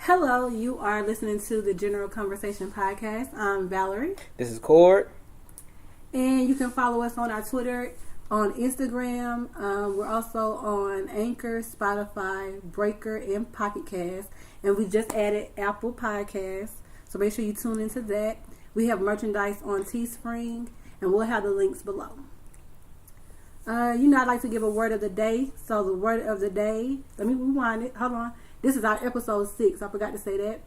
Hello, you are listening to the General Conversation Podcast. I'm Valerie. This is Cord. And you can follow us on our Twitter, on Instagram. We're also on Anchor, Spotify, Breaker, and Pocket Cast. And we just added Apple Podcasts. So make sure you tune into that. We have merchandise on Teespring, and we'll have the links below. I'd like to give a word of the day. So the word of the day, let me rewind it. Hold on. This is our episode 6. I forgot to say that.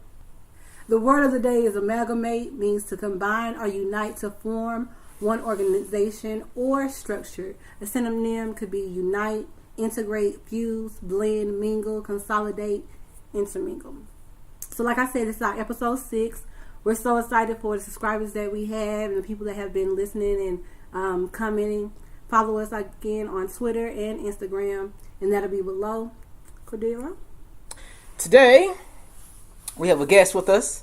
The word of the day is amalgamate, means to combine or unite to form one organization or structure. A synonym could be unite, integrate, fuse, blend, mingle, consolidate, intermingle. So like I said, this is our episode 6. We're so excited for the subscribers that we have and the people that have been listening and commenting. Follow us again on Twitter and Instagram, and that'll be below. Cordero? Today, we have a guest with us,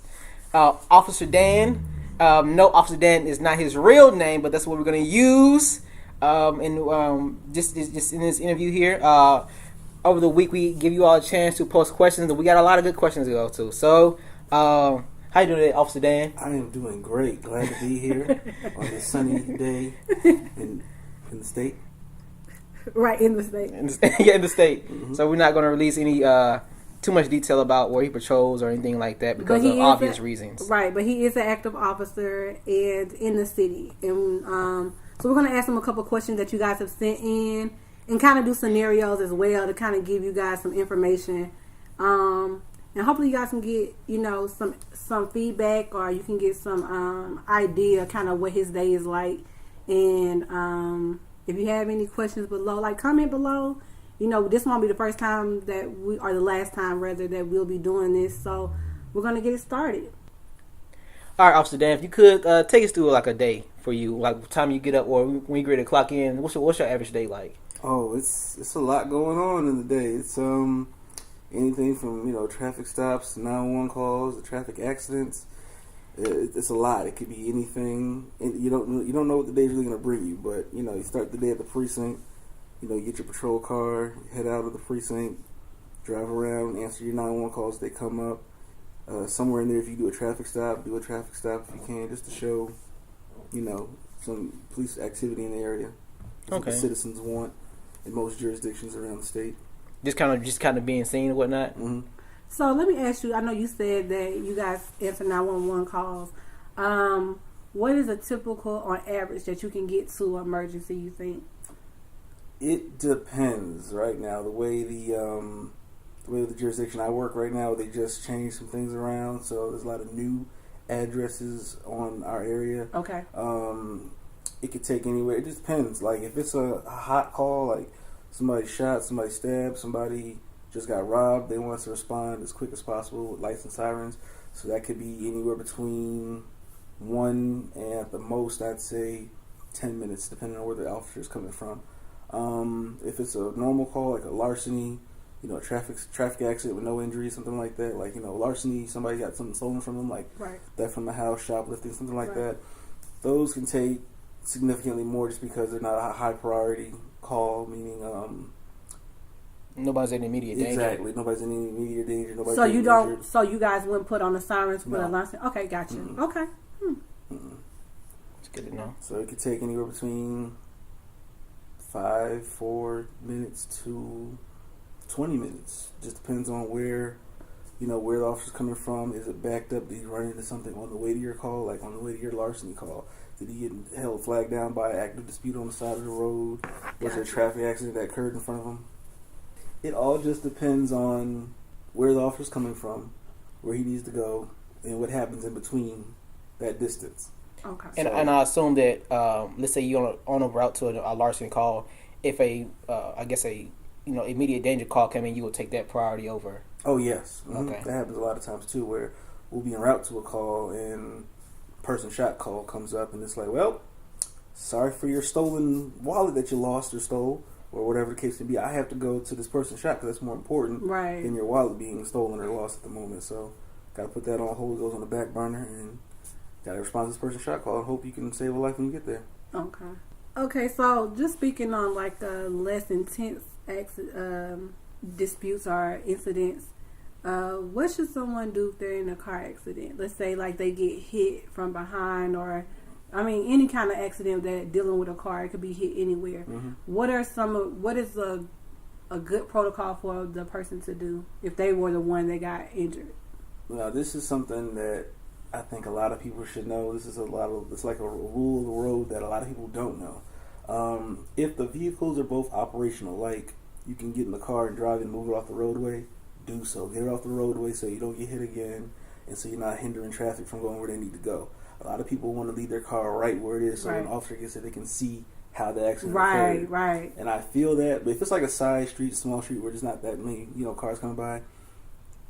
Officer Dan. No, Officer Dan is not his real name, but that's what we're going to use just in this interview here. Over the week, we give you all a chance to post questions, and we got a lot of good questions to go to. So, how you doing today, Officer Dan? I am doing great. Glad to be here on this sunny day in the state. Right, in the state. In the state. Mm-hmm. So we're not going to release any too much detail about where he patrols or anything like that because of obvious reasons. Right, but he is an active officer and in the city. And so we're going to ask him a couple questions that you guys have sent in and kind of do scenarios as well to kind of give you guys some information. And hopefully you guys can get, some feedback, or you can get some idea kind of what his day is like. And if you have any questions below, comment below. This won't be the first time or the last time rather, that we'll be doing this. So we're going to get it started. All right, Officer Dan, if you could take us through a day for you, like what time you get up or when you ready to clock in. What's your average day like? Oh, it's a lot going on in the day. It's anything from traffic stops, 911 calls, traffic accidents. It's a lot. It could be anything. And you don't know what the day's really going to bring you, but you start the day at the precinct. You get your patrol car, head out of the precinct, drive around, answer your 911 calls. They come up. Somewhere in there, if you do a traffic stop, if you can, just to show, some police activity in the area. That's what the citizens want in most jurisdictions around the state. Just kind of being seen and whatnot. Mm-hmm. So let me ask you. I know you said that you guys answer 911 calls. What is a typical, on average, that you can get to an emergency? You think? It depends. Right now, the way the jurisdiction I work right now, they just changed some things around, so there's a lot of new addresses on our area. Okay. It could take anywhere. It just depends. Like if it's a hot call, like somebody shot, somebody stabbed, somebody just got robbed, they want us to respond as quick as possible with lights and sirens. So that could be anywhere between 1 and at the most, I'd say 10 minutes, depending on where the officer is coming from. If it's a normal call, like a larceny, a traffic accident with no injury, something like that, like, larceny, somebody got something stolen from them, like that from the house, shoplifting, something like that. Those can take significantly more just because they're not a high priority call, meaning nobody's in immediate danger. Exactly, nobody's in any immediate danger. Nobody's injured. So you guys wouldn't put on the sirens for the larceny? Okay, gotcha. Mm-hmm. Okay. It's good to know. So it could take anywhere between 4 minutes to 20 minutes. Just depends on where the officer's coming from. Is it backed up? Did he run into something on the way to your call, like on the way to your larceny call? Did he get held flagged down by an active dispute on the side of the road? Was there a traffic accident that occurred in front of him? It all just depends on where the officer's coming from, where he needs to go, and what happens in between that distance. Okay. And I assume that let's say you're on a route to a larceny call, if immediate danger call came in, you would take that priority over. Oh yes. Mm-hmm. Okay. That happens a lot of times too, where we'll be en route to a call and person shot call comes up, and it's like, well, sorry for your stolen wallet that you lost or stole, or whatever the case may be. I have to go to this person shot because that's more important than your wallet being stolen or lost at the moment. So, got to put that on hold. It goes on the back burner, and got to respond to this person shot call and hope you can save a life when you get there. Okay, so just speaking on less intense disputes or incidents, What should someone do if they're in a car accident? Let's say like they get hit from behind, or I mean any kind of accident that dealing with a car. It could be hit anywhere. Mm-hmm. What is a good protocol for the person to do if they were the one that got injured? Now, this is something that I think a lot of people should know. It's like a rule of the road that a lot of people don't know. If the vehicles are both operational, like you can get in the car and drive and move it off the roadway, do so. Get it off the roadway so you don't get hit again, and so you're not hindering traffic from going where they need to go. A lot of people want to leave their car right where it is, so when an officer gets there, they can see how the accident occurred. Right. And I feel that, but if it's like a side street, small street where there's not that many, cars coming by,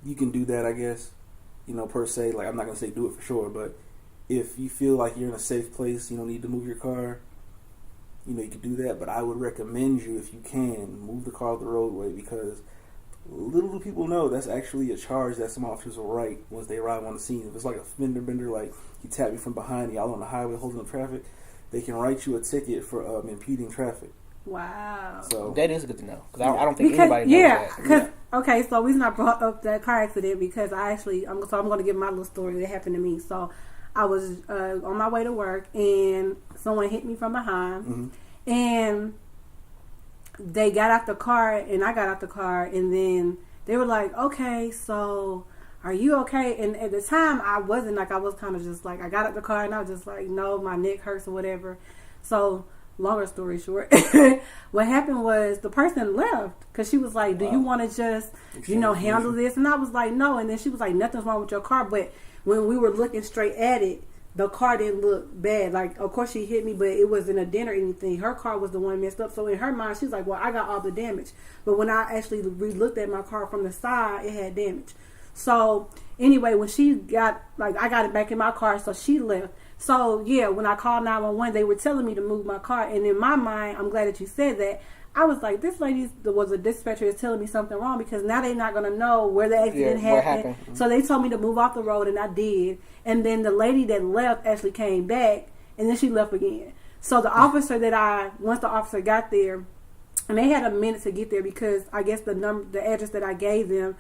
you can do that, I guess. Per se, like I'm not gonna say do it for sure, but if you feel like you're in a safe place, you don't need to move your car, you can do that. But I would recommend you, if you can, move the car off the roadway, because little do people know that's actually a charge that some officers will write once they arrive on the scene. If it's like a fender bender, like he tapped you from behind, y'all on the highway holding up traffic, they can write you a ticket for impeding traffic. Wow. So that is good to know, because I don't think anybody knows that. Okay, so we not brought up that car accident because I'm going to give my little story that happened to me. So I was on my way to work and someone hit me from behind, mm-hmm. and they got out the car and I got out the car, and then they were like, "Okay, so are you okay?" And at the time I wasn't, like I was kind of just like, I got out the car and I was just like, no, my neck hurts or whatever. So longer story short, what happened was the person left because she was like, "Do you want to just, handle this?" And I was like, "No." And then she was like, "Nothing's wrong with your car." But when we were looking straight at it, the car didn't look bad. Like, of course she hit me, but it wasn't a dent or anything. Her car was the one messed up. So in her mind, she's like, "Well, I got all the damage." But when I actually re-looked at my car from the side, it had damage. So anyway, when she got, like, I got it back in my car, so she left. So, yeah, when I called 911, they were telling me to move my car. And in my mind, I'm glad that you said that. I was like, this lady was a dispatcher is telling me something wrong, because now they're not going to know where the accident happened. Mm-hmm. So they told me to move off the road, and I did. And then the lady that left actually came back, and then she left again. So the officer once the officer got there, and they had a minute to get there because I guess the address that I gave them,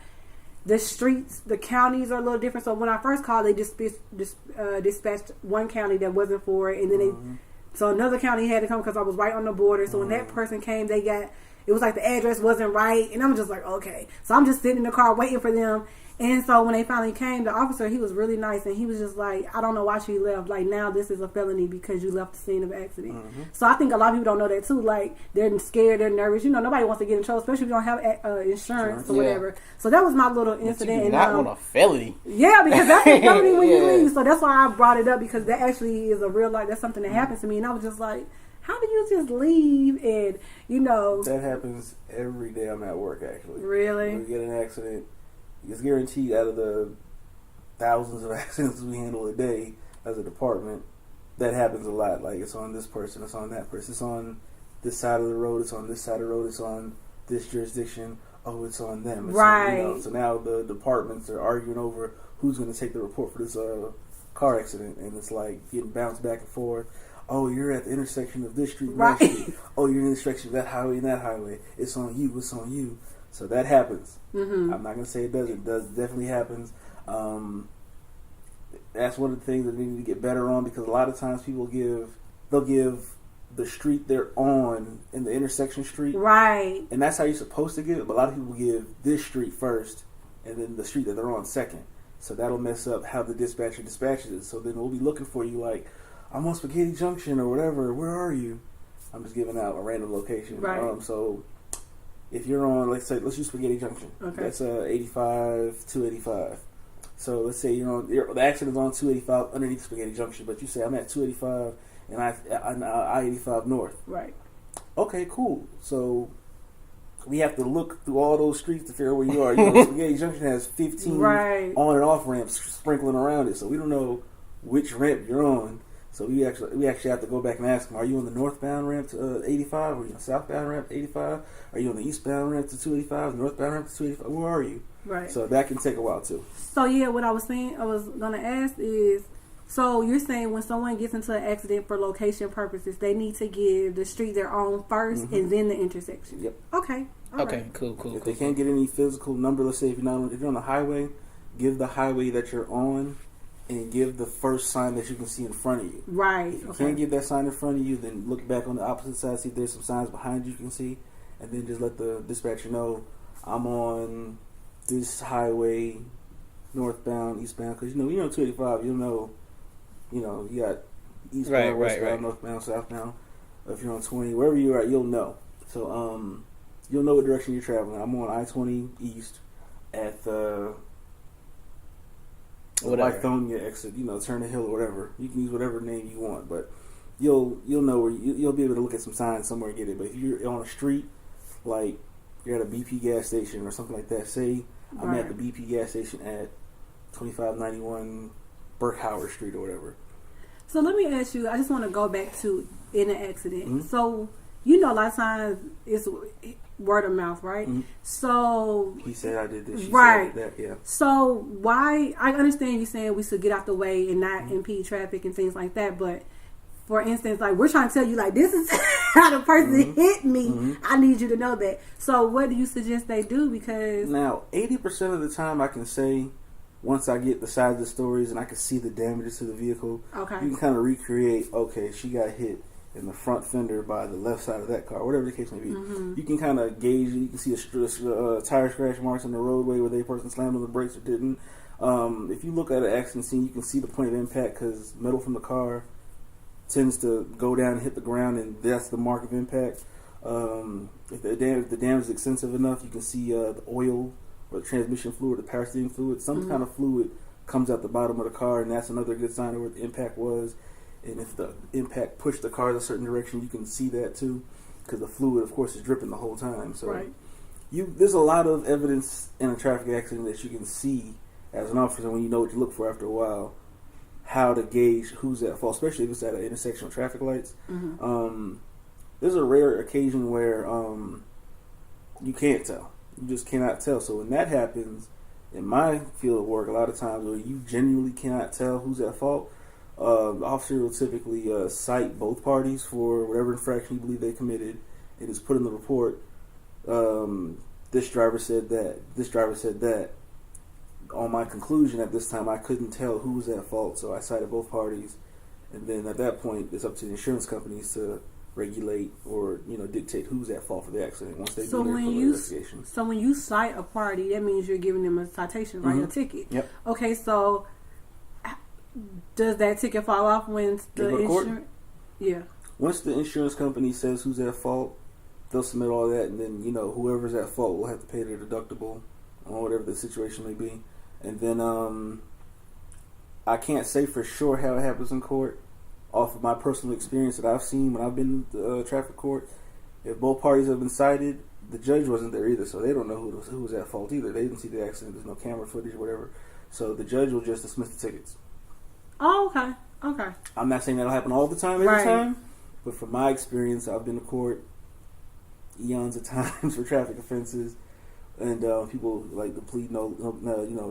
the streets, the counties are a little different. So when I first called, they dispatched one county that wasn't for it, and then so another county had to come because I was right on the border. So when that person came, it was like the address wasn't right, and I'm just like, okay. So I'm just sitting in the car waiting for them. And so when they finally came, the officer, he was really nice, and he was just like, "I don't know why she left. Like, now this is a felony because you left the scene of the accident." Mm-hmm. So I think a lot of people don't know that too. Like, they're scared, they're nervous. Nobody wants to get in trouble, especially if you don't have insurance or whatever. So that was my little incident. You do not want a felony. Yeah, because that's a felony when you leave. So that's why I brought it up, because that actually is a real life. That's something that happens to me, and I was just like, how do you just leave? And that happens every day I'm at work. Actually, really, when we get an accident, it's guaranteed out of the thousands of accidents we handle a day as a department, that happens a lot. Like, it's on this person, it's on that person, it's on this side of the road, it's on this side of the road, it's on this jurisdiction, oh, it's on them. It's right. On, so now the departments are arguing over who's going to take the report for this car accident, and it's like getting bounced back and forth. Oh, you're at the intersection of this street and that street. Oh, you're in the intersection of that highway and that highway. It's on you, it's on you. So that happens. Mm-hmm. I'm not going to say it doesn't. It definitely happens. That's one of the things that they need to get better on, because a lot of times they'll give the street they're on in the intersection street. Right. And that's how you're supposed to give it. But a lot of people give this street first and then the street that they're on second. So that'll mess up how the dispatcher dispatches it. So then we'll be looking for you like, I'm on Spaghetti Junction or whatever. Where are you? I'm just giving out a random location. Right. So if you're on, let's use Spaghetti Junction. Okay. That's 85, 285. So let's say the accident's on 285 underneath Spaghetti Junction, but you say I'm at 285 and I-85 North. Right. Okay, cool. So we have to look through all those streets to figure out where you are. Spaghetti Junction has 15 on and off ramps sprinkling around it, so we don't know which ramp you're on. So we actually have to go back and ask them, are you on the northbound ramp to 85? Or are you on the southbound ramp to 85? Are you on the eastbound ramp to 285? Northbound ramp to 285? Where are you? Right. So that can take a while too. So yeah, what I was saying, I was going to ask is, so you're saying when someone gets into an accident for location purposes, they need to give the street they're on first and then the intersection. Yep. Okay. Okay, right. cool. If they can't get any physical number, let's say if you're on the highway, give the highway that you're on, and give the first sign that you can see in front of you. Right. If you Okay. can't give that sign in front of you, then look back on the opposite side, see if there's some signs behind you can see, and then just let the dispatcher know I'm on this highway, northbound, eastbound, because you're on 285, you'll know, you got eastbound, westbound, northbound, southbound. If you're on 20, wherever you're at, you'll know. So you'll know what direction you're traveling. I'm on I-20 east at the Lithonia exit. Turn the hill or whatever. You can use whatever name you want, but you'll know where you'll be able to look at some signs somewhere and get it. But if you're on a street, like you're at a BP gas station or something like that, say I'm at the BP gas station at 2591 Burkhauer Street or whatever. So let me ask you, I just want to go back to in an accident. Mm-hmm. So, a lot of times it's word of mouth, right? Mm-hmm. So he said I did this, she right. said that, yeah. So why, I understand you saying we should get out the way and not impede traffic and things like that, but for instance, like we're trying to tell you, like, this is how the person hit me. Mm-hmm. I need you to know that. So what do you suggest they do? Because now 80% of the time I can say, once I get the sides of the stories and I can see the damages to the vehicle, okay, you can kind of recreate, okay, she got hit in the front fender by the left side of that car, whatever the case may be. Mm-hmm. You can kind of gauge it. You can see a tire scratch marks on the roadway where the person slammed on the brakes or didn't. If you look at an accident scene, you can see the point of impact because metal from the car tends to go down and hit the ground, and that's the mark of impact. If the damage is extensive enough, you can see the oil or the transmission fluid, the power steering fluid, some kind of fluid comes out the bottom of the car, and that's another good sign of where the impact was. And if the impact pushed the car in a certain direction, you can see that too, because the fluid, of course, is dripping the whole time. So there's a lot of evidence in a traffic accident that you can see as an officer when you know what to look for after a while, how to gauge who's at fault, especially if it's at an intersection of traffic lights. There's a rare occasion where you can't tell. You just cannot tell. So when that happens, in my field of work, a lot of times where you genuinely cannot tell who's at fault, the officer will typically cite both parties for whatever infraction you believe they committed, and just put in the report, this driver said that, this driver said that. On my conclusion at this time, I couldn't tell who was at fault, so I cited both parties. And then at that point, it's up to the insurance companies to regulate or dictate who's at fault for the accident once they do their investigation. So when you cite a party, that means you're giving them a citation, right? A ticket. Yep. Okay, so does that ticket fall off when the insurance? Yeah. Once the insurance company says who's at fault, they'll submit all that, and then whoever's at fault will have to pay their deductible on whatever the situation may be. And then I can't say for sure how it happens in court. Off of my personal experience that I've seen when I've been to traffic court, if both parties have been cited, the judge wasn't there either, so they don't know who was at fault either. They didn't see the accident. There's no camera footage or whatever. So the judge will just dismiss the tickets. Oh, okay. Okay. I'm not saying that'll happen all the time, every time, but from my experience, I've been to court eons of times for traffic offenses, and people like to plead no,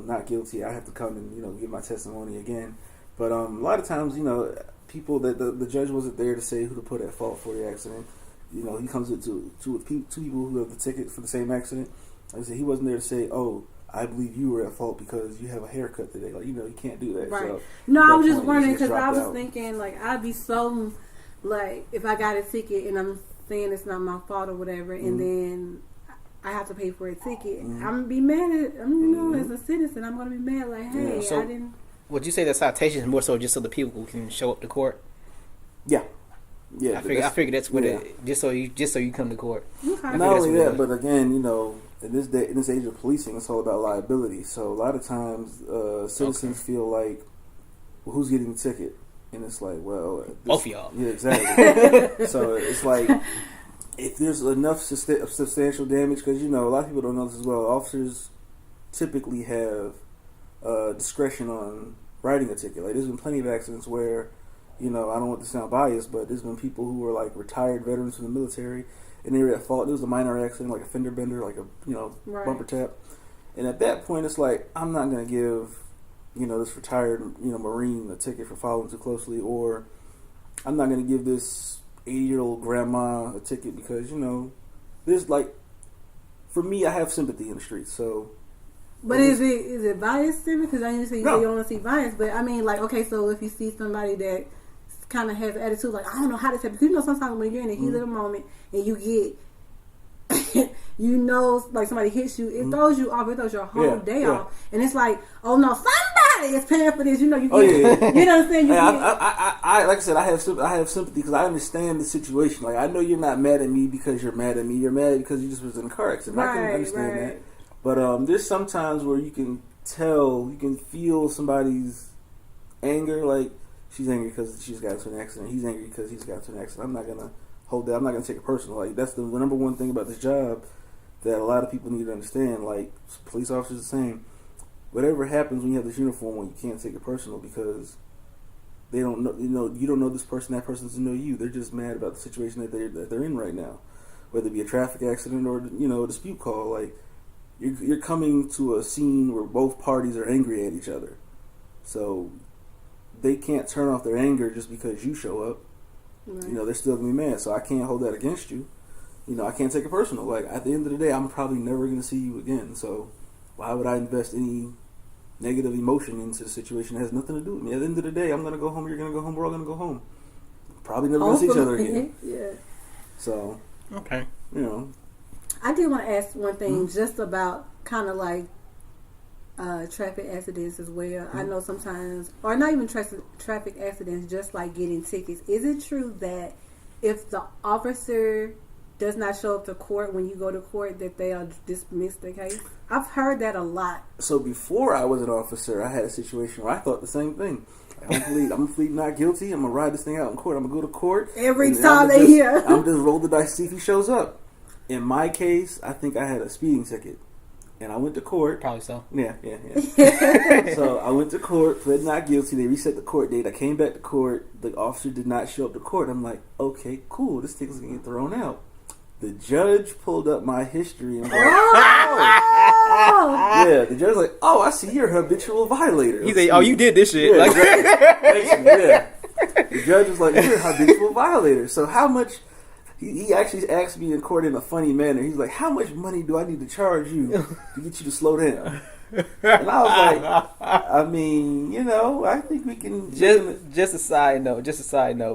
not guilty. I have to come and give my testimony again. But a lot of times, people that the judge wasn't there to say who to put at fault for the accident. He comes with two people who have the ticket for the same accident. Like I said, he wasn't there to say, "Oh, I believe you were at fault because you have a haircut today." Like, you can't do that. Right. So, no, I was just point, wondering because I was out. thinking, like, I'd be so, like, if I got a ticket and I'm saying it's not my fault or whatever, and then I have to pay for a ticket, I'm gonna be mad at, as a citizen, I'm gonna be mad, like, hey, so I didn't. Would you say that citation is more so just so the people can show up to court? Yeah. I figure that's what it. Just so you come to court. Okay. Not only that, but again, in this age of policing, it's all about liability. So a lot of times, citizens feel like, well, who's getting the ticket? And it's like, well, both of y'all. Yeah, exactly. So it's like, if there's enough substantial damage, because a lot of people don't know this as well. Officers typically have discretion on writing a ticket. Like, there's been plenty of accidents where, I don't want to sound biased, but there's been people who were like retired veterans from the military, and they were at fault. It was a minor accident, like a fender bender, like a bumper tap. And at that point, it's like, I'm not going to give this retired Marine a ticket for following too closely, or I'm not going to give this 80-year-old grandma a ticket because there's like for me, I have sympathy in the streets. So, but is it bias sympathy? Because I used to say No. you don't want to see bias, but I mean, like, okay, so if you see somebody that kind of has attitude, like, I don't know how to say, because you know sometimes when you're in the heat of the moment and you get, you know, like somebody hits you, it throws you off. It throws your whole day off, and it's like, oh no, somebody is paying for this. You know, you get, you know what I'm saying? You get, I like I said, I have sympathy because I understand the situation. Like, I know you're not mad at me because you're mad at me. You're mad because you just was in a car accident. I can understand that. But there's sometimes where you can tell, you can feel somebody's anger. Like, she's angry because she's got into an accident. He's angry because he's got into an accident. I'm not gonna hold that. I'm not gonna take it personal. Like, that's the number one thing about this job that a lot of people need to understand. Like, police officers are the same. Whatever happens when you have this uniform on, you can't take it personal because they don't know. You know, you don't know this person. That person doesn't know you. They're just mad about the situation that they're in right now, whether it be a traffic accident or a dispute call. Like, you're coming to a scene where both parties are angry at each other, so they can't turn off their anger just because you show up. Right. You know, they're still gonna be mad. So I can't hold that against you. You know, I can't take it personal. Like, at the end of the day, I'm probably never gonna see you again. So why would I invest any negative emotion into a situation that has nothing to do with me? At the end of the day, I'm gonna go home. You're gonna go home. We're all gonna go home. Probably never gonna see each other again. Yeah. So okay, you know. I did want to ask one thing just about kind of like traffic accidents as well. I know sometimes, or not even traffic accidents, just like getting tickets. Is it true that if the officer does not show up to court when you go to court, that they'll dismiss the case? I've heard that a lot. So before I was an officer, I had a situation where I thought the same thing. I'm gonna plead not guilty. I'm gonna ride this thing out in court. I'm gonna go to court every time they hear. I'm just roll the dice, see if he shows up. In my case, I think I had a speeding ticket, and I went to court. Probably so. Yeah. So I went to court, pled not guilty. They reset the court date. I came back to court. The officer did not show up to court. I'm like, okay, cool. This ticket's gonna get thrown out. The judge pulled up my history and was like, oh. Yeah, the judge was like, oh, I see you're a habitual violator. He's like, oh, you did this shit. Yeah, like, exactly. Yeah. The judge was like, you're a habitual violator. So how much... He actually asked me in court in a funny manner. He's like, how much money do I need to charge you to get you to slow down? And I was like, I mean, you know, I think we can... Just a side note,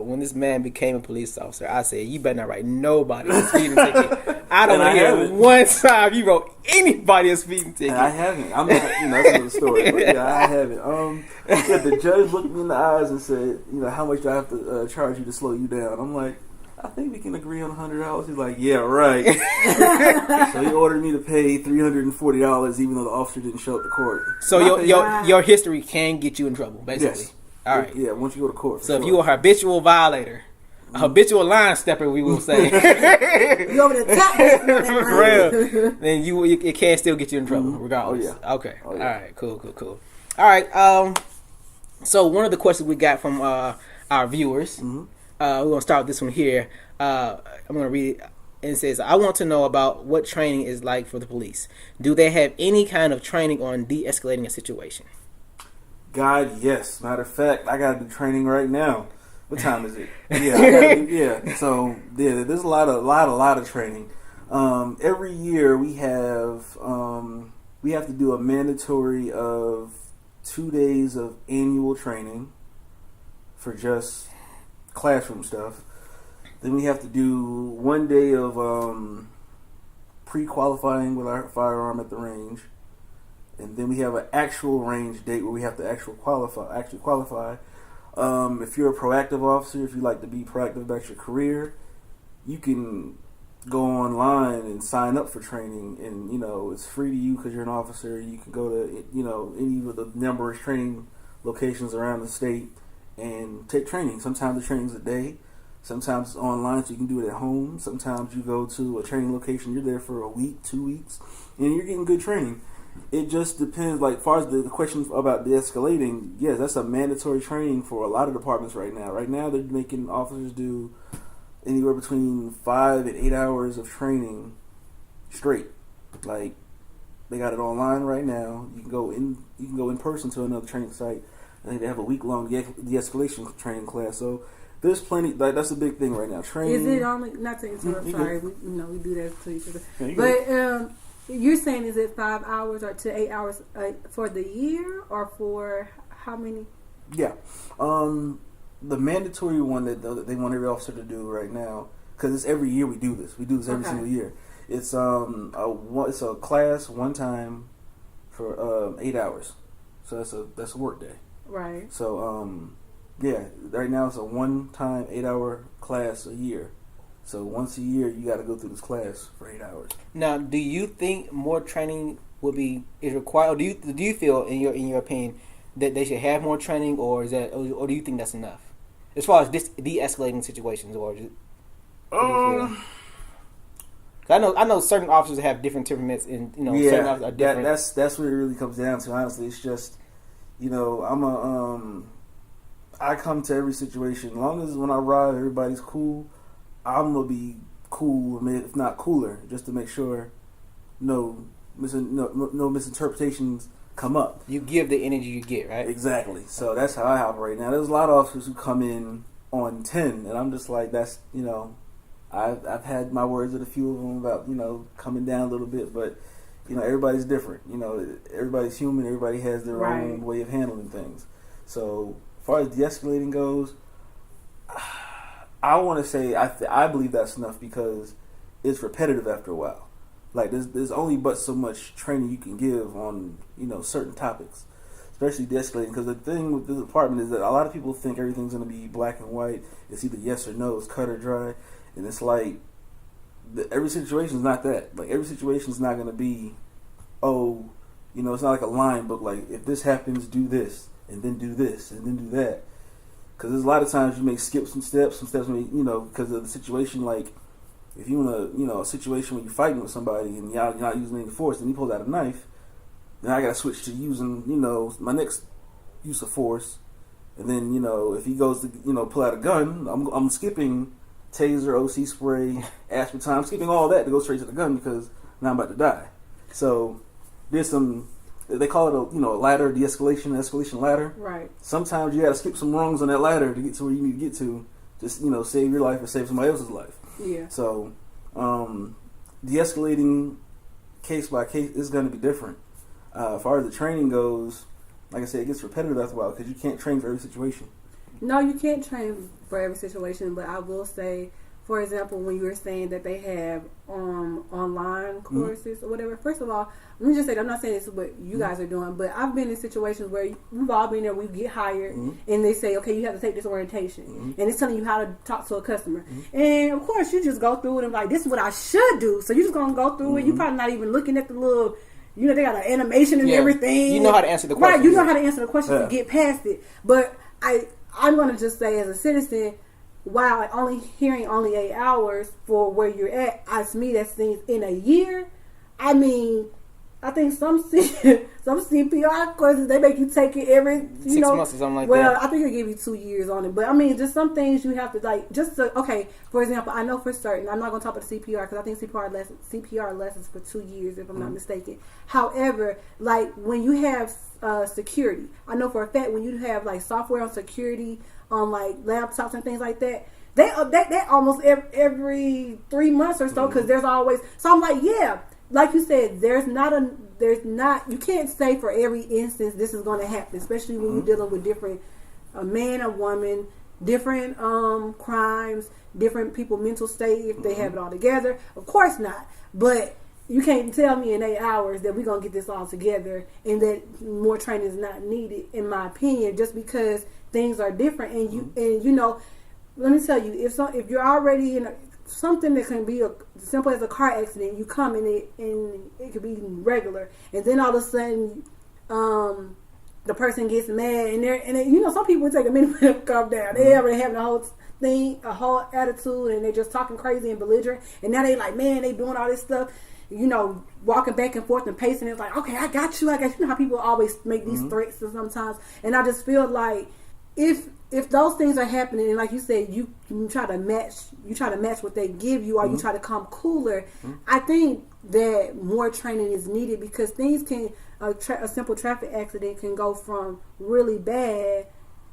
when this man became a police officer, I said, you better not write nobody a speeding ticket. I don't want to hear one time you wrote anybody a speeding ticket. And I haven't. I'm not, that's another story. But yeah, I haven't. The judge looked me in the eyes and said, how much do I have to charge you to slow you down? I'm like, I think we can agree on $100. He's like, yeah, right. So he ordered me to pay $340, even though the officer didn't show up to court. So your history can get you in trouble, basically. Yes. All right. Yeah, once you go to court. So if you're a habitual violator, a habitual line stepper, we will say, you over the top, then it can still get you in trouble, regardless. Oh, yeah. Okay. Oh, yeah. All right. Cool. All right. So one of the questions we got from our viewers. Mm-hmm. We're going to start with this one here. I'm going to read it. And it says, I want to know about what training is like for the police. Do they have any kind of training on de-escalating a situation? God, yes. Matter of fact, I got to do training right now. What time is it? Yeah. So, there's a lot of training. Every year we have to do a mandatory of 2 days of annual training for just classroom stuff. Then we have to do 1 day of pre-qualifying with our firearm at the range, and then we have an actual range date where we have to actually qualify. If you're a proactive officer, if you like to be proactive about your career, you can go online and sign up for training, and it's free to you because you're an officer. You can go to any of the numerous training locations around the state and take training. Sometimes the training's a day. Sometimes it's online, so you can do it at home. Sometimes you go to a training location. You're there for a week, 2 weeks, and you're getting good training. It just depends. Like, as far as the question about de-escalating, yes, that's a mandatory training for a lot of departments right now. Right now, they're making officers do anywhere between 5 and 8 hours of training straight. Like, they got it online right now. You can go in person to another training site. I think they have a week-long de-escalation training class. So there's plenty. That's a big thing right now. Training. Is it only, not to interrupt? Sorry, we do that to each other. But You're saying is it 5 hours or to 8 hours for the year or for how many? Yeah. The mandatory one that they want every officer to do right now, because it's every year we do this. We do this every single year. It's it's a class one time for 8 hours. So that's a work day. Right. So yeah, right now it's a one time 8 hour class a year. So once a year you got to go through this class for 8 hours. Now, do you think more training is required, or do you feel in your opinion that they should have more training, or do you think that's enough as far as de-escalating situations, or just, I know certain officers have different temperaments, and certain officers are different. That's what it really comes down to. Honestly, it's just I come to every situation. As long as when I ride, everybody's cool. I'm gonna be cool, if not cooler, just to make sure no misinterpretations come up. You give the energy you get, right? Exactly. So that's how I operate. Now, there's a lot of officers who come in on 10, and I'm just like, that's I've had my words with a few of them about coming down a little bit, but everybody's different. Everybody's human. Everybody has their own way of handling things. So as far as de-escalating goes, I want to say I believe that's enough because it's repetitive after a while. Like there's only but so much training you can give on certain topics, especially de-escalating. Because the thing with this department is that a lot of people think everything's going to be black and white. It's either yes or no. It's cut or dry, and it's like every situation is not that. Like every situation is not going to be, it's not like a line book. Like if this happens, do this, and then do this, and then do that. Because there's a lot of times you may skip some steps may, because of the situation. Like, if you're in a situation where you're fighting with somebody and you're not using any force, and he pulls out a knife, then I got to switch to using, my next use of force. And then, if he goes to, pull out a gun, I'm skipping taser, OC spray, aspartame. I'm skipping all that to go straight to the gun because now I'm about to die. So there's some... They call it a ladder, escalation ladder. Right. Sometimes you got to skip some rungs on that ladder to get to where you need to get to. Just save your life or save somebody else's life. Yeah. So, de-escalating case by case is going to be different. As far as the training goes, like I said, it gets repetitive after a while because you can't train for every situation. No, you can't train for every situation. But I will say, for example, when you were saying that they have online courses or whatever. First of all, let me just say that I'm not saying this is what you guys are doing, but I've been in situations where we've all been there. We get hired, and they say, "Okay, you have to take this orientation," and it's telling you how to talk to a customer. And of course, you just go through it and like, "This is what I should do." So you're just gonna go through it. You're probably not even looking at the little. They got an animation and everything. You know how to answer the question. Right, you know how to answer the question to get past it. But I'm gonna just say, as a citizen, while hearing only 8 hours for where you're at, to me that seems in a year. I mean, I think some CPR courses, they make you take it every 6 months or something like that. Well, I think they give you 2 years on it. But I mean, just some things you have to for example, I know for certain, I'm not going to talk about CPR because I think CPR lessons for 2 years, if I'm not mistaken. However, like when you have security, I know for a fact when you have like software on security on like laptops and things like that, they almost every 3 months or so, because there's always. So I'm like, yeah. Like you said, you can't say for every instance this is going to happen, especially when you're dealing with different, a man, a woman, different crimes, different people mental state, if they have it all together. Of course not. But you can't tell me in 8 hours that we're going to get this all together and that more training is not needed, in my opinion, just because things are different. And let me tell you, if you're already in something that can be simple as a car accident, you come in it and it could be regular, and then all of a sudden the person gets mad and some people take a minute for them to calm down. They already having a whole attitude, and they're just talking crazy and belligerent, and now they like, man, they doing all this stuff, walking back and forth and pacing. It's like, okay, I got you. You know how people always make these threats sometimes, and I just feel like if those things are happening, and like you said, you try to match what they give you, or you try to come cooler, I think that more training is needed, because things can a simple traffic accident can go from really bad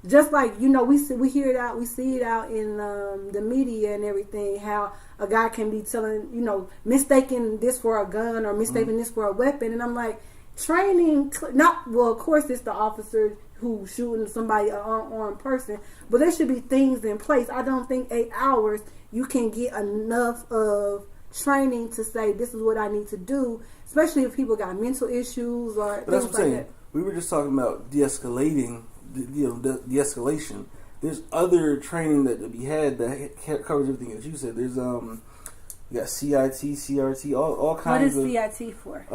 just like we hear it out, we see it out in the media and everything. How a guy can be telling mistaking this for a gun or mistaking this for a weapon, and I'm like, training of course it's the officer who shooting somebody, an unarmed person, but there should be things in place. I don't think 8 hours you can get enough of training to say this is what I need to do, especially if people got mental issues or But that's things what I'm like saying. We were just talking about de-escalating, de-escalation. There's other training that to be had that covers everything that you said. There's you got CIT, CRT, all that. What kinds is of CIT for?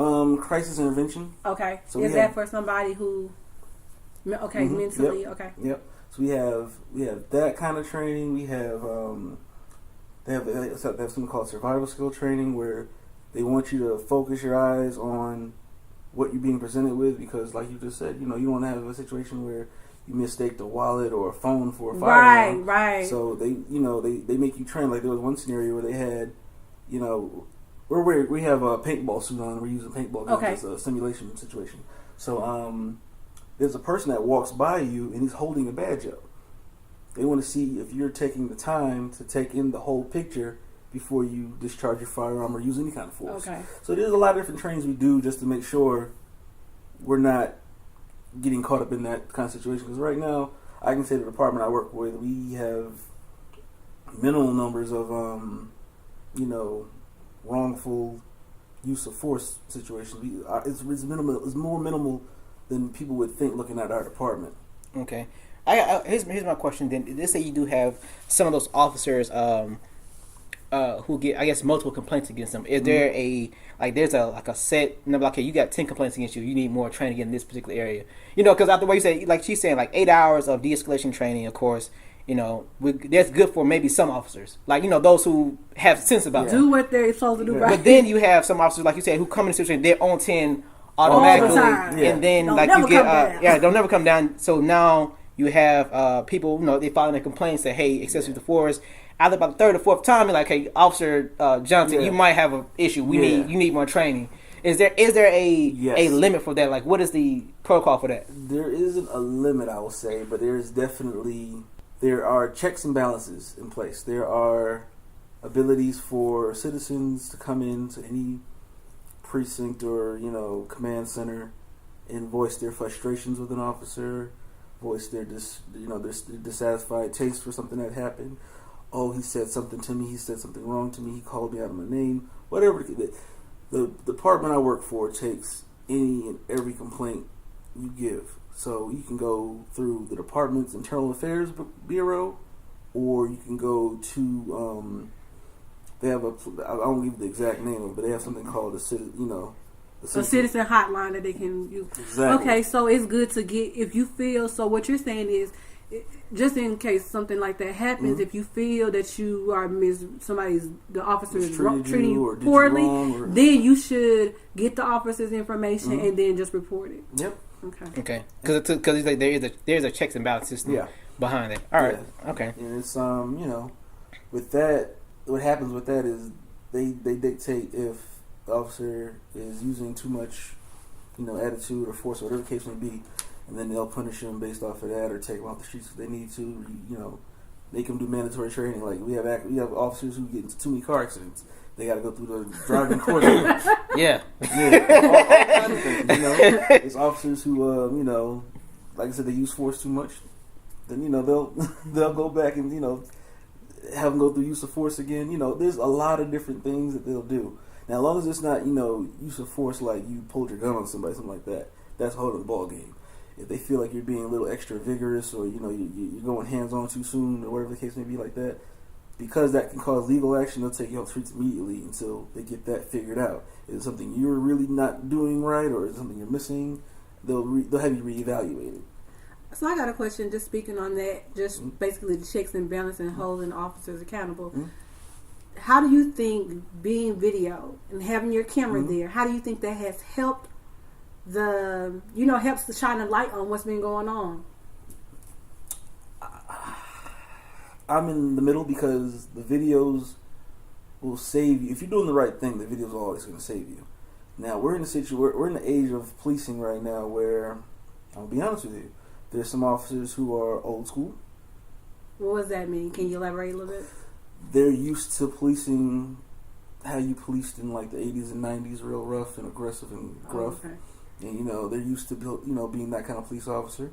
Crisis intervention. Okay, So is that for somebody who mentally? Yep. Okay. Yep. So we have that kind of training. We have they have something called survival skill training where they want you to focus your eyes on what you're being presented with, because like you just said, you don't want to have a situation where you mistake the wallet or a phone for a firearm. Right. So they make you train. Like there was one scenario where they had, where we have a paintball suit on. We're using paintball guns. Okay. It's a simulation situation. So there's a person that walks by you and he's holding a badge up. They want to see if you're taking the time to take in the whole picture before you discharge your firearm or use any kind of force. Okay. So there's a lot of different trainings we do just to make sure we're not getting caught up in that kind of situation. Because right now, I can say the department I work with, we have minimal numbers of, wrongful use of force situations. It's minimal. It's more minimal than people would think looking at our department. Okay. Here's my question then. Let's say you do have some of those officers who get, I guess, multiple complaints against them. Is there there's a set number? Okay, you got 10 complaints against you. You need more training in this particular area. Because after what you say, like she's saying, 8 hours of de-escalation training, of course, that's good for maybe some officers, those who have sense about it. Do what they're supposed to do. Right. But then you have some officers, like you said, who come in the situation, they're on 10 automatically, all the time. and then they'll never come down. So now you have people, they filing their complaints, say, hey, excessive to force. Either about the third or fourth time, you're like, hey, Officer Johnson, you might have an issue. You need more training. Is there a limit for that? What is the protocol for that? There isn't a limit, I will say, but there are checks and balances in place. There are abilities for citizens to come into any precinct or command center and voice their frustrations with an officer, voice their dissatisfied taste for something that happened. Oh, he said something to me. He said something wrong to me. He called me out of my name. Whatever. The department I work for takes any and every complaint you give. So you can go through the department's Internal Affairs Bureau, or you can go to they have I won't give the exact name of it, but they have something called a citizen hotline that they can use. Exactly. Okay, so it's good to get, if you feel, so what you're saying is, just in case something like that happens, if you feel that you are the officer is treating you poorly, then you should get the officer's information and then just report it. Yep. Okay. Because there's a checks and balance system behind it. All right. Yeah. Okay. And it's with that, what happens with that is they dictate if the officer is using too much, attitude or force or whatever the case may be. And then they'll punish them based off of that, or take them off the streets if they need to. Make them do mandatory training. Like we have officers who get into too many car accidents. They got to go through the driving course. All kinds of things. There's officers who, like I said, they use force too much. Then they'll go back and have them go through use of force again. There's a lot of different things that they'll do. Now, as long as it's not use of force like you pulled your gun on somebody, something like that, that's holding the ball game. If they feel like you're being a little extra vigorous, or you're going hands on too soon, or whatever the case may be, like that, because that can cause legal action, they'll take you off the streets immediately until they get that figured out. Is it something you're really not doing right, or is it something you're missing? They'll have you reevaluated. So I got a question, just speaking on that, just basically the checks and balance and holding officers accountable. How do you think being video and having your camera there, how do you think that has helped helps to shine a light on what's been going on? I'm in the middle, because the videos will save you. If you're doing the right thing, the videos are always going to save you. Now, we're in the age of policing right now where, I'll be honest with you, There's some officers who are old school. What does that mean? Can you elaborate a little bit? They're used to policing how you policed in like the 80s and 90s, real rough and aggressive and gruff. Oh, okay. And, you know, they're used to, you know, being that kind of police officer.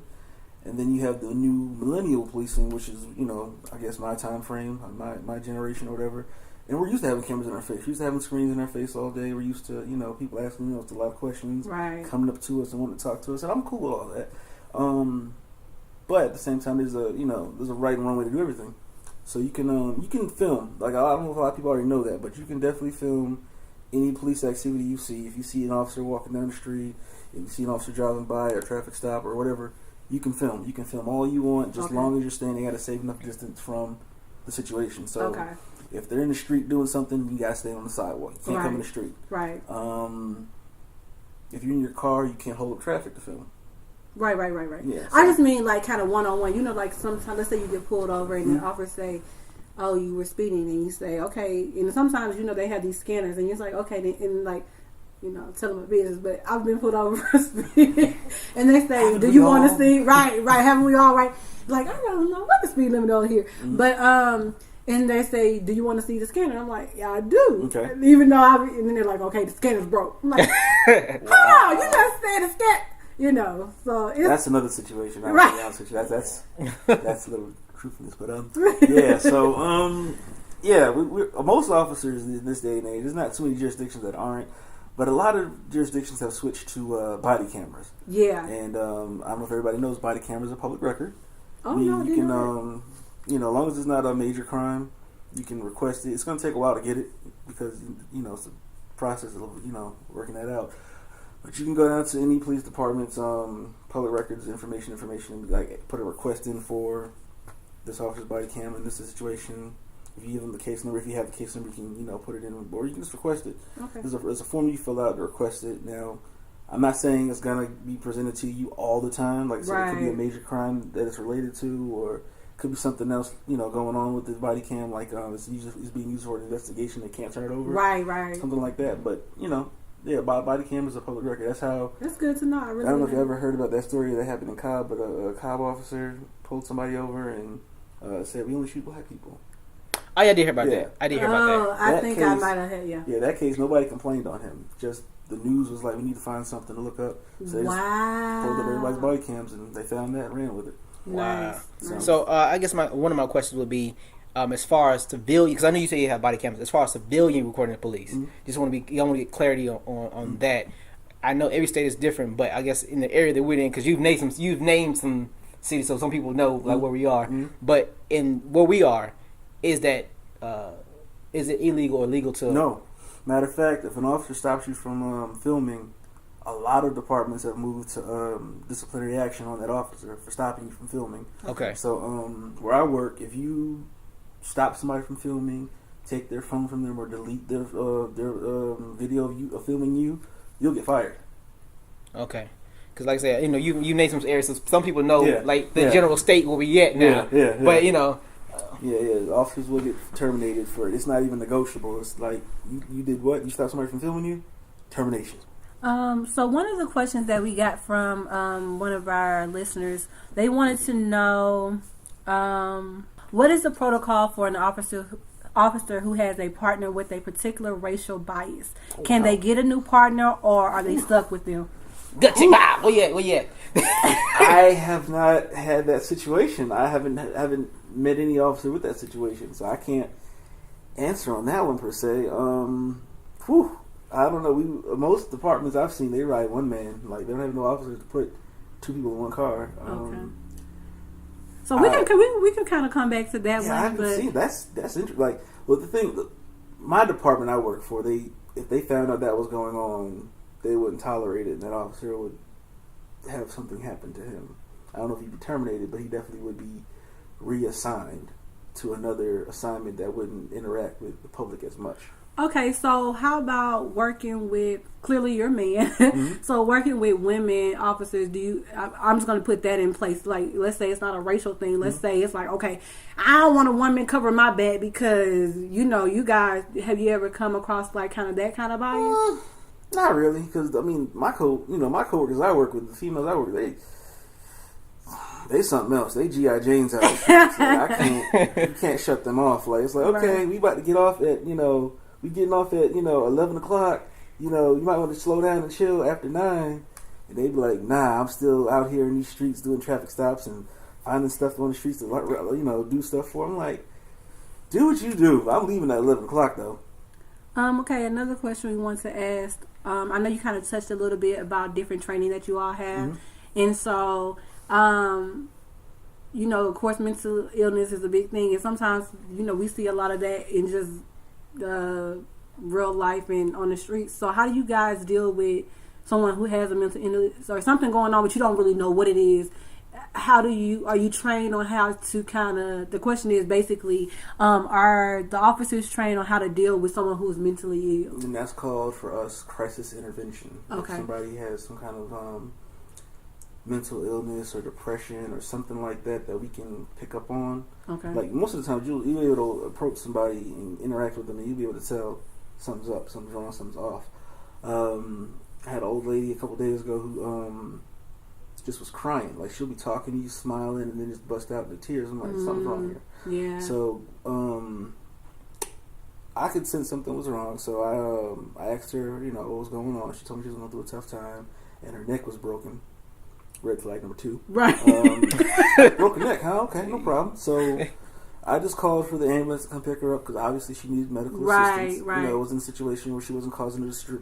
And then you have the new millennial policing, which is, you know, I guess my time frame, my generation or whatever. And we're used to having cameras in our face. We're used to having screens in our face all day. We're used to, you know, people asking us a lot of questions, Right. coming up to us and wanting to talk to us. And I'm cool with all that. But at the same time, there's a right and wrong way to do everything. So you can film. Like, I don't know if a lot of people already know that, but you can definitely film any police activity you see. If you see an officer walking down the street, if you see an officer driving by or a traffic stop or whatever, you can film. You can film all you want, just as long as you're standing at a safe enough distance from the situation. So if they're in the street doing something, you gotta stay on the sidewalk. You can't come in the street. Right. If you're in your car, you can't hold up traffic to film. Right. Yeah, I just mean like kind of one-on-one. You know, like sometimes, let's say you get pulled over and the officer say, "Oh, you were speeding," and you say, "Okay." And sometimes, you know, they have these scanners, and it's like, "Okay," and like, you know, tell them a business. But I've been pulled over for speeding, and they say, "Do you want to see?" Right. Haven't we all? Right. Like, I don't know what the speed limit on here, but and they say, "Do you want to see the scanner?" I'm like, "Yeah, I do." Okay. Even though and then they're like, "Okay, the scanner's broke." I'm like, "Hold on, you just said the scanner." You know, so that's another situation. Right. That's a little truthfulness, but yeah. So yeah, we most officers in this day and age, there's not too many jurisdictions that aren't, but a lot of jurisdictions have switched to body cameras. Yeah. And I don't know if everybody knows, body cameras are public record. Oh no, you can you know, as long as it's not a major crime, you can request it. It's going to take a while to get it because, you know, it's a process of, you know, working that out. But you can go down to any police department's public records information, and like put a request in for this officer's body cam in this situation. If you give them the case number, if you have the case number, you can, you know, put it in, or you can just request it. Okay. There's a form you fill out to request it. Now, I'm not saying it's gonna be presented to you all the time. Like I said, it could be a major crime that it's related to, or could be something else, you know, going on with this body cam, like it's being used for an investigation. They can't turn it over. Right. Something like that. But, you know. Yeah, body cam is a public record. That's how. That's good to know. I don't know if you ever heard about that story that happened in Cobb, but a Cobb officer pulled somebody over and said, "We only shoot black people." Oh, yeah, I did hear about that. I did hear about that. I think I might have had, Yeah, that case, nobody complained on him. Just the news was like, we need to find something to look up. So they just pulled up everybody's body cams and they found that and ran with it. Wow. Nice. So I guess one of my questions would be, as far as civilian, because I know you say you have body cameras. As far as civilian recording the police, I want to get clarity on that. I know every state is different, but I guess in the area that we're in, because you've named some cities, so some people know like where we are. But in where we are, is that is it illegal or legal to? No. Matter of fact, if an officer stops you from filming, a lot of departments have moved to disciplinary action on that officer for stopping you from filming. Okay. So where I work, if you stop somebody from filming, take their phone from them, or delete their video of filming you, you'll get fired. Okay. Because like I said, you know, you name some areas, so some people know like the general state where we at now. Yeah. But you know. The officers will get terminated for it. It's not even negotiable. It's like you did what? You stopped somebody from filming you? Termination. So one of the questions that we got from one of our listeners, they wanted to know what is the protocol for an officer who has a partner with a particular racial bias? Can they get a new partner, or are they stuck with them? Good chick, where you at? I have not had that situation. I haven't met any officer with that situation, so I can't answer on that one per se. I don't know. Most departments I've seen, they ride one man. Like, they don't have no officers to put two people in one car. Okay. So we can kind of come back to that one. I haven't seen that's interesting. Like, well, the thing, my department I work for, if they found out that was going on, they wouldn't tolerate it, and that officer would have something happen to him. I don't know if he'd be terminated, but he definitely would be reassigned to another assignment that wouldn't interact with the public as much. Okay, so how about working with, clearly you're a man, so working with women officers, I'm just going to put that in place. Like, let's say it's not a racial thing. Let's say it's like, okay, I don't want a woman cover my back because, you know, you guys, have you ever come across like kind of that kind of bias? Not really, because, I mean, my coworkers I work with, the females I work with, They something else. They G.I. Janes out. You can't shut them off. Like, it's like, okay, we about to get off at, we getting off at, 11 o'clock. You might want to slow down and chill after 9. And they be like, nah, I'm still out here in these streets doing traffic stops and finding stuff on the streets to, do stuff for. I'm like, do what you do. I'm leaving at 11 o'clock, though. Okay, another question we want to ask. I know you kind of touched a little bit about different training that you all have. Mm-hmm. And so, of course, mental illness is a big thing. And sometimes, we see a lot of that in just real life and on the streets. So how do you guys deal with someone who has a mental illness or something going on but you don't really know what it is? Are you trained on how to the question is basically, are the officers trained on how to deal with someone who's mentally ill? And that's called for us crisis intervention. Okay. If somebody has some kind of mental illness or depression or something like that we can pick up on. Okay. Like most of the time you'll be able to approach somebody and interact with them and you'll be able to tell something's up, something's wrong, something's off. I had an old lady a couple days ago who just was crying. Like she'll be talking to you, smiling, and then just bust out into tears. I'm like, something's wrong here. Yeah. So I could sense something was wrong. So I asked her, what was going on. She told me she was going through a tough time, and her neck was broken. Red flag number 2. Right. Broken neck, huh? Okay, no problem. So I just called for the ambulance to come pick her up because obviously she needed medical assistance. Right. It was in a situation where she wasn't causing her she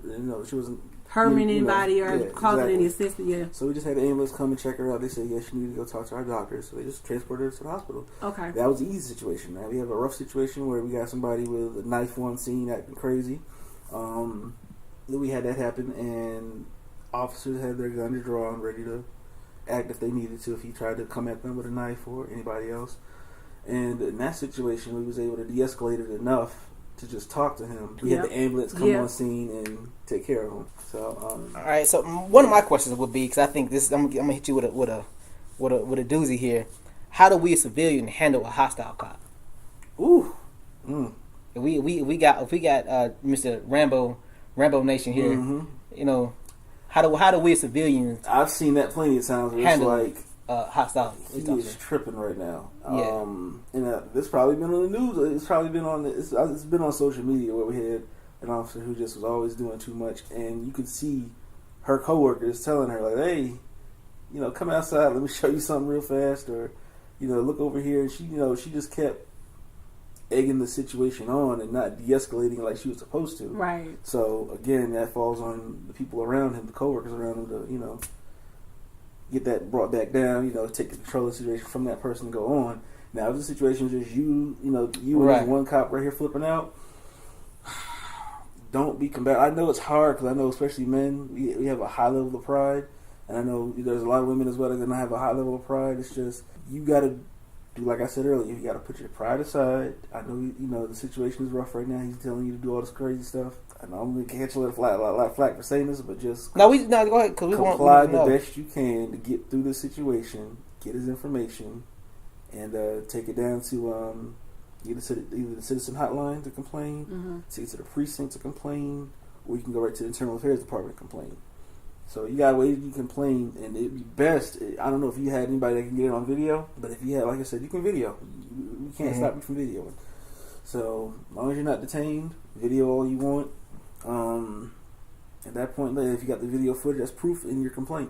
wasn't harming anybody or causing any assistance. Yeah. So we just had the ambulance come and check her out. They said, she needed to go talk to our doctor. So they just transported her to the hospital. Okay. That was the easy situation. Now we have a rough situation where we got somebody with a knife on scene acting crazy. We had that happen, and officers had their gun to draw and ready to act if they needed to, if he tried to come at them with a knife or anybody else. And in that situation, we was able to de-escalate it enough to just talk to him. We had the ambulance come on scene and take care of him. So, all right. So one of my questions would be, because I think this, I'm gonna hit you with a doozy here. How do we as civilian handle a hostile cop? Ooh. If we got Mr. Rambo Nation here, mm-hmm. How do we as civilians? I've seen that plenty of times where it's like hostile. He is tripping right now. Yeah. And this probably been on the news. It's probably been it's been on social media where we had an officer who just was always doing too much, and you could see her coworkers telling her like, "Hey, come outside. Let me show you something real fast," or look over here. And she just kept egging the situation on and not de-escalating like she was supposed to. Right. So again, that falls on the people around him, the coworkers around him, to get that brought back down. Take control of the situation from that person and go on. Now, if the situation is just you and one cop right here flipping out, don't be combative. I know it's hard because I know especially men, we have a high level of pride, and I know there's a lot of women as well that don't have a high level of pride. It's just you got to do like I said earlier. You got to put your pride aside. I know the situation is rough right now. He's telling you to do all this crazy stuff. I know I'm gonna catch a lot of flack for saying this, but just go ahead because we comply the best you can to get through the situation, get his information, and take it down to either the citizen hotline to complain, take it to the precinct to complain, or you can go right to the internal affairs department to complain. So you got ways you can complain, and it'd be best. I don't know if you had anybody that can get it on video, but if you had, like I said, you can video. We can't stop you from videoing. So as long as you're not detained, video all you want. At that point, if you got the video footage, that's proof in your complaint.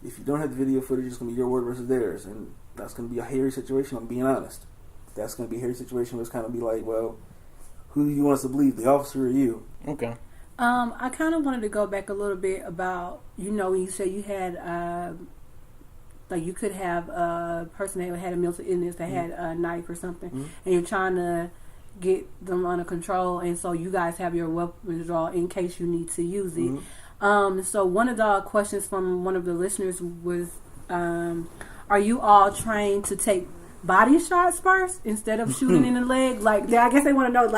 If you don't have the video footage, it's going to be your word versus theirs, and that's going to be a hairy situation. I'm being honest. That's going to be a hairy situation where it's kind of be like, well, who do you want us to believe, the officer or you? Okay. I kind of wanted to go back a little bit about, when you said you had, you could have a person that had a mental illness that had a knife or something, and you're trying to get them under control, and so you guys have your weapons draw in case you need to use it. So one of the questions from one of the listeners was, are you all trained to take body shots first instead of shooting in the leg? Like, I guess they want to know,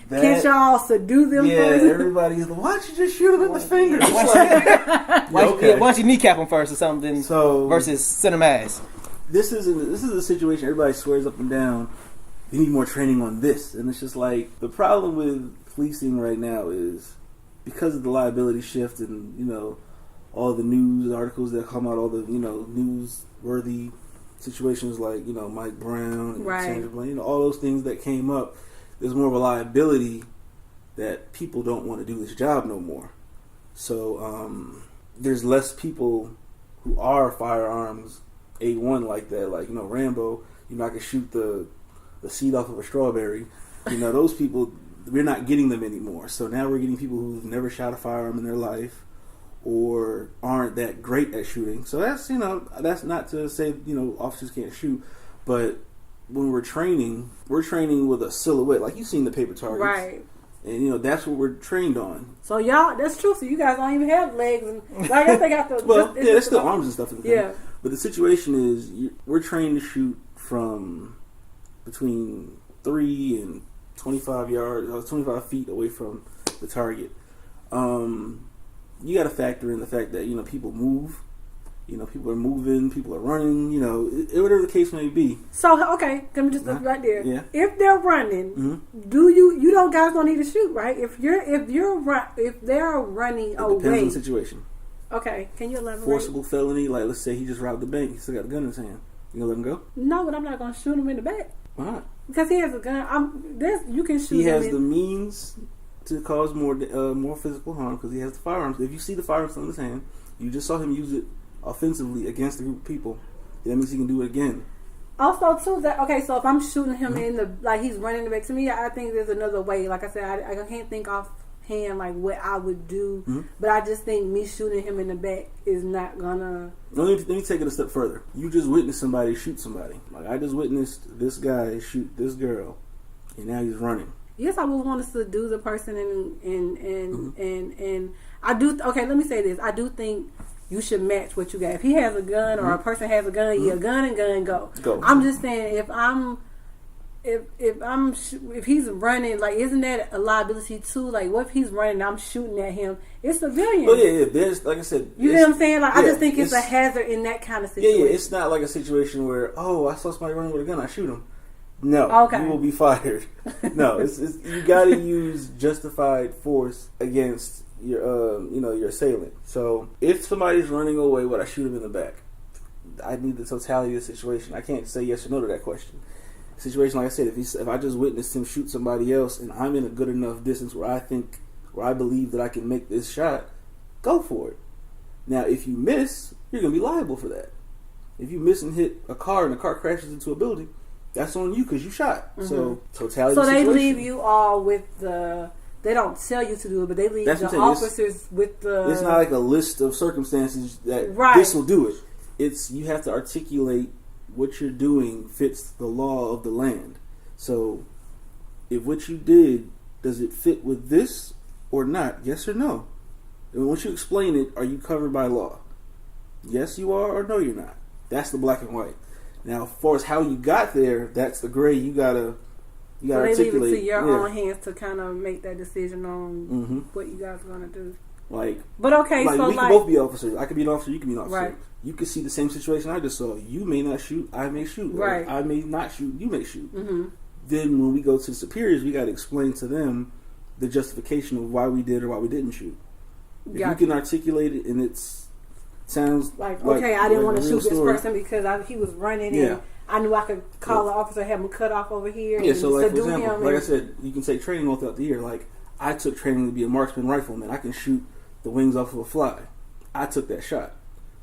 can't y'all subdue them first? Everybody's like, why don't you just shoot them in the fingers? Why don't you kneecap them first or something? Versus send them ass. This is a situation everybody swears up and down. You need more training on this, and it's just like the problem with policing right now is because of the liability shift and all the news articles that come out, all the newsworthy situations like, Mike Brown and Right. Sandra Bland, all those things that came up, there's more of a liability that people don't want to do this job no more. So there's less people who are firearms A1 like that. Like, Rambo, I could shoot the seed off of a strawberry. Those people, we're not getting them anymore. So now we're getting people who've never shot a firearm in their life or aren't that great at shooting. So that's, that's not to say, officers can't shoot. But when we're training with a silhouette. Like, you've seen the paper targets. Right. And, that's what we're trained on. So y'all, that's true. So you guys don't even have legs. And I guess they got the... Well, there's still arms and stuff in the thing. Yeah. But the situation is, we're trained to shoot from between 3 and 25 feet away from the target. You got to factor in the fact that, people move. People are moving, people are running, whatever the case may be. So, okay, let me just look right there. Yeah. If they're running, guys don't need to shoot, right? If they're running It away. depends on the situation. Okay, can you elaborate? Forcible felony, like, let's say he just robbed the bank, he still got a gun in his hand. You gonna let him go? No, but I'm not going to shoot him in the back. Why not? Because he has a gun. You can shoot He him has the means to cause more physical harm because he has the firearms. If you see the firearms in his hand, you just saw him use it offensively against a group of people. That means he can do it again. Also, too, so if I'm shooting him he's running back to me, I think there's another way. Like I said, I can't think offhand like what I would do, but I just think me shooting him in the back is not gonna... Let me take it a step further. You just witnessed somebody shoot somebody. Like, I just witnessed this guy shoot this girl, and now he's running. Yes, I would want to seduce a person and I do... Okay, let me say this. I do think you should match what you got. If he has a gun or a person has a gun, gun and gun, go. I'm just saying, if he's running, like, isn't that a liability too? Like, what if he's running and I'm shooting at him? It's civilians. Oh yeah. There's, like I said, you know what I'm saying? Like, I just think it's a hazard in that kind of situation. Yeah. It's not like a situation where, I saw somebody running with a gun, I shoot him. No, okay. You will be fired. No, it's you got to use justified force against your assailant. So if somebody's running away, would I shoot him in the back? I need the totality of the situation. I can't say yes or no to that question. Situation, like I said, if I just witnessed him shoot somebody else and I'm in a good enough distance where I believe that I can make this shot, go for it. Now, if you miss, you're gonna be liable for that. If you miss and hit a car and the car crashes into a building, that's on you because you shot. So totality. So the they situation. leave you all with the... They don't tell you to do it, but they leave the officers with the... It's not like a list of circumstances that this will do it. It's you have to articulate what you're doing fits the law of the land. So if what you did, does it fit with this or not? Yes or no? And once you explain it, are you covered by law? Yes, you are, or no, you're not. That's the black and white. Now, as far as how you got there, that's the gray. You gotta so they articulate. leave it to your own hands to kind of make that decision on what you guys are gonna do. But okay, so we can both be officers. I could be an officer. You can be an officer. Right. You could see the same situation I just saw. You may not shoot. I may shoot. Right. I may not shoot. You may shoot. Then when we go to the superiors, we got to explain to them the justification of why we did or why we didn't shoot. If you can articulate it and it sounds like okay, I didn't want to shoot this person because he was running and I knew I could call the officer, have him cut off over here. Yeah, and so like for example, him like I said, you can take training all throughout the year. Like I took training to be a marksman rifleman. I can shoot the wings off of a fly. I took that shot.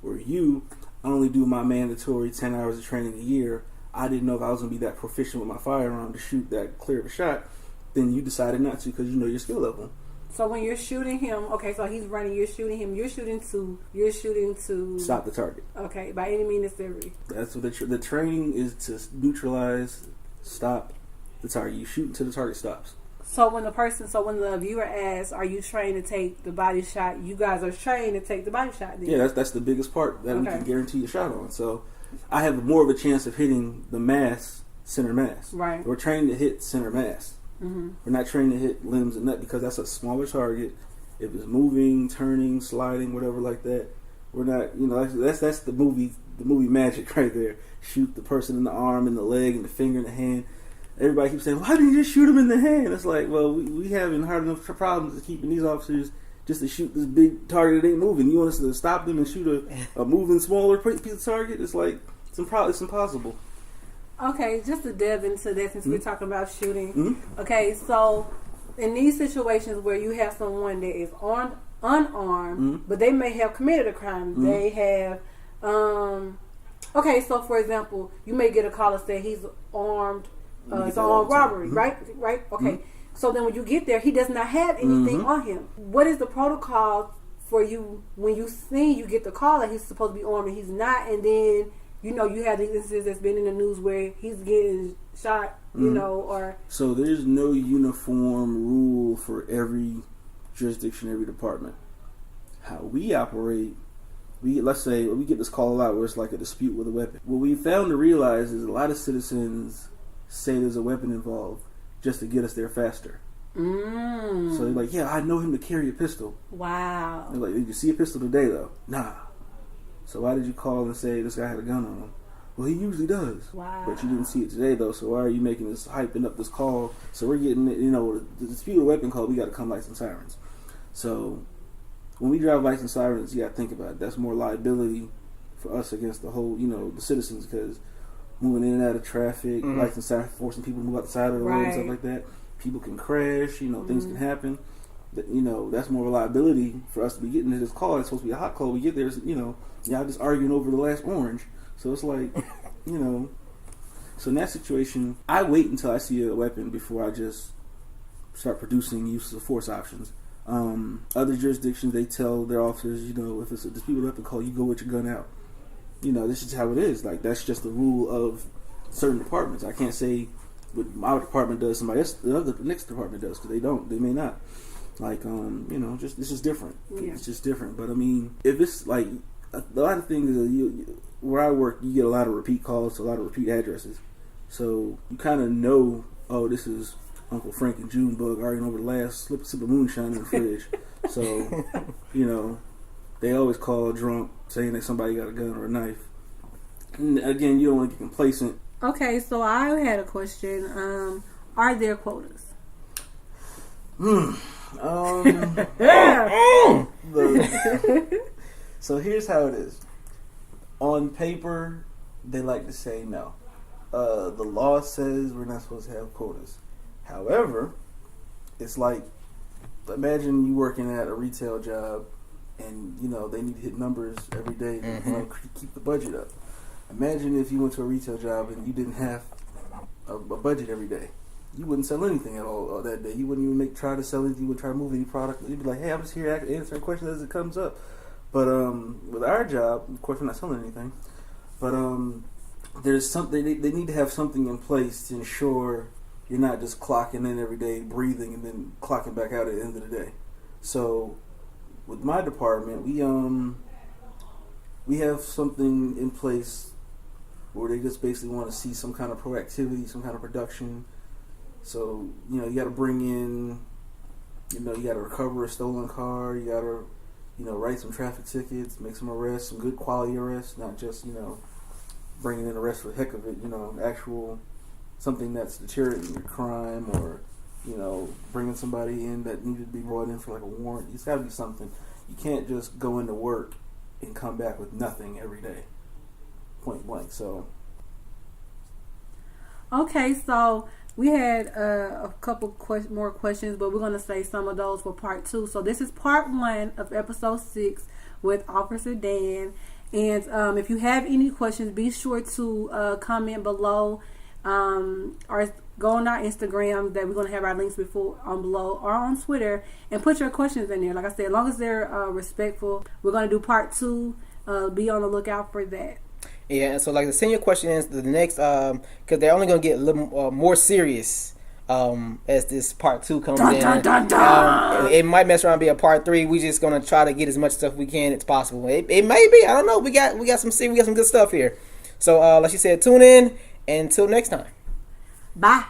Where you, I only do my mandatory 10 hours of training a year. I didn't know if I was going to be that proficient with my firearm to shoot that clear of a shot. Then you decided not to because you know your skill level. So when you're shooting him, okay, so he's running, you're shooting him, you're shooting to stop the target. Okay, by any means necessary. That's what the training is, to neutralize, stop the target. You shoot until the target stops. So when the viewer asks, "Are you trained to take the body shot?" You guys are trained to take the body shot. Then. Yeah, that's the biggest part that we can guarantee a shot on. So I have more of a chance of hitting the center mass. Right. We're trained to hit center mass. We're not trained to hit limbs and nut because that's a smaller target. If it's moving, turning, sliding, whatever like that, we're not. That's the movie magic right there. Shoot the person in the arm, and the leg, and the finger, and the hand. Everybody keeps saying, "Why didn't you just shoot him in the hand?" It's like, well, we having hard enough problems keeping these officers just to shoot this big target that ain't moving. You want us to stop them and shoot a moving, smaller piece of target? It's like It's impossible. Okay, just to delve into that since we're talking about shooting. Mm-hmm. Okay, so in these situations where you have someone that is unarmed, but they may have committed a crime, they have. Okay, so for example, you may get a call and say he's armed. It's an armed robbery, right? Okay. So then when you get there, he does not have anything on him. What is the protocol for you when you get the call that he's supposed to be armed and he's not, and then you have these instances that's been in the news where he's getting shot, or... So there's no uniform rule for every jurisdiction, every department. How we operate, let's say we get this call out where it's like a dispute with a weapon. What we found to realize is a lot of citizens say there's a weapon involved just to get us there faster. So they're like, yeah, I know him to carry a pistol. Wow. They're like, did you see a pistol today though? Nah. So why did you call and say this guy had a gun on him? Well, he usually does. Wow. But you didn't see it today though, so why are you making this, hyping up this call? So we're getting, the dispute of weapon call, we got to come lights and sirens. So when we drive lights and sirens, you got to think about it. That's more liability for us against the whole, the citizens, because moving in and out of traffic, lights and sirens, forcing people to move out the side of the road and stuff like that. People can crash, things can happen. That's more liability for us to be getting to this call. It's supposed to be a hot call. We get there, y'all just arguing over the last orange. So it's like, So in that situation, I wait until I see a weapon before I just start producing use of force options. Other jurisdictions, they tell their officers, if it's a disputed weapon call, you go with your gun out. This is how it is. Like, that's just the rule of certain departments. I can't say what my department does, somebody else, the next department does, because they may not. Like, it's just different. Yeah. It's just different. But I mean, if it's like a lot of things, where I work, you get a lot of repeat calls, a lot of repeat addresses. So you kind of know, oh, this is Uncle Frank and Junebug arguing over the last sip of moonshine in the fridge. So, they always call drunk, saying that somebody got a gun or a knife. And again, you don't want to get complacent. Okay, so I had a question. Are there quotas? So here's how it is. On paper, they like to say no. The law says we're not supposed to have quotas. However, it's like, imagine you working at a retail job and, they need to hit numbers every day to keep the budget up. Imagine if you went to a retail job and you didn't have a budget every day. You wouldn't sell anything at all that day. You wouldn't even try to sell anything. You wouldn't try to move any product. You'd be like, hey, I'm just here answering questions as it comes up. But with our job, of course, we're not selling anything. But there's something, they need to have something in place to ensure you're not just clocking in every day, breathing, and then clocking back out at the end of the day. So with my department, we have something in place where they just basically want to see some kind of proactivity, some kind of production. So, you got to bring in, you got to recover a stolen car, you got to, write some traffic tickets, make some arrests, some good quality arrests, not just, bringing in arrests for the heck of it, actual, something that's deterring your crime, or, bringing somebody in that needed to be brought in for like a warrant. It's got to be something. You can't just go into work and come back with nothing every day, point blank. So, okay, so we had a couple more questions, but we're going to save some of those for part 2. So this is part 1 of episode 6 with Officer Dan. And if you have any questions, be sure to comment below, or go on our Instagram that we're going to have our links below, or on Twitter, and put your questions in there. Like I said, as long as they're respectful, we're going to do part 2. Be on the lookout for that. Yeah, and so like the senior question is the next, because they're only going to get a little more serious as this part 2 comes in. It might mess around and be a part 3. We just going to try to get as much stuff we can as possible. It may be, I don't know. We got some good stuff here. So like you said, tune in, and until next time. Bye.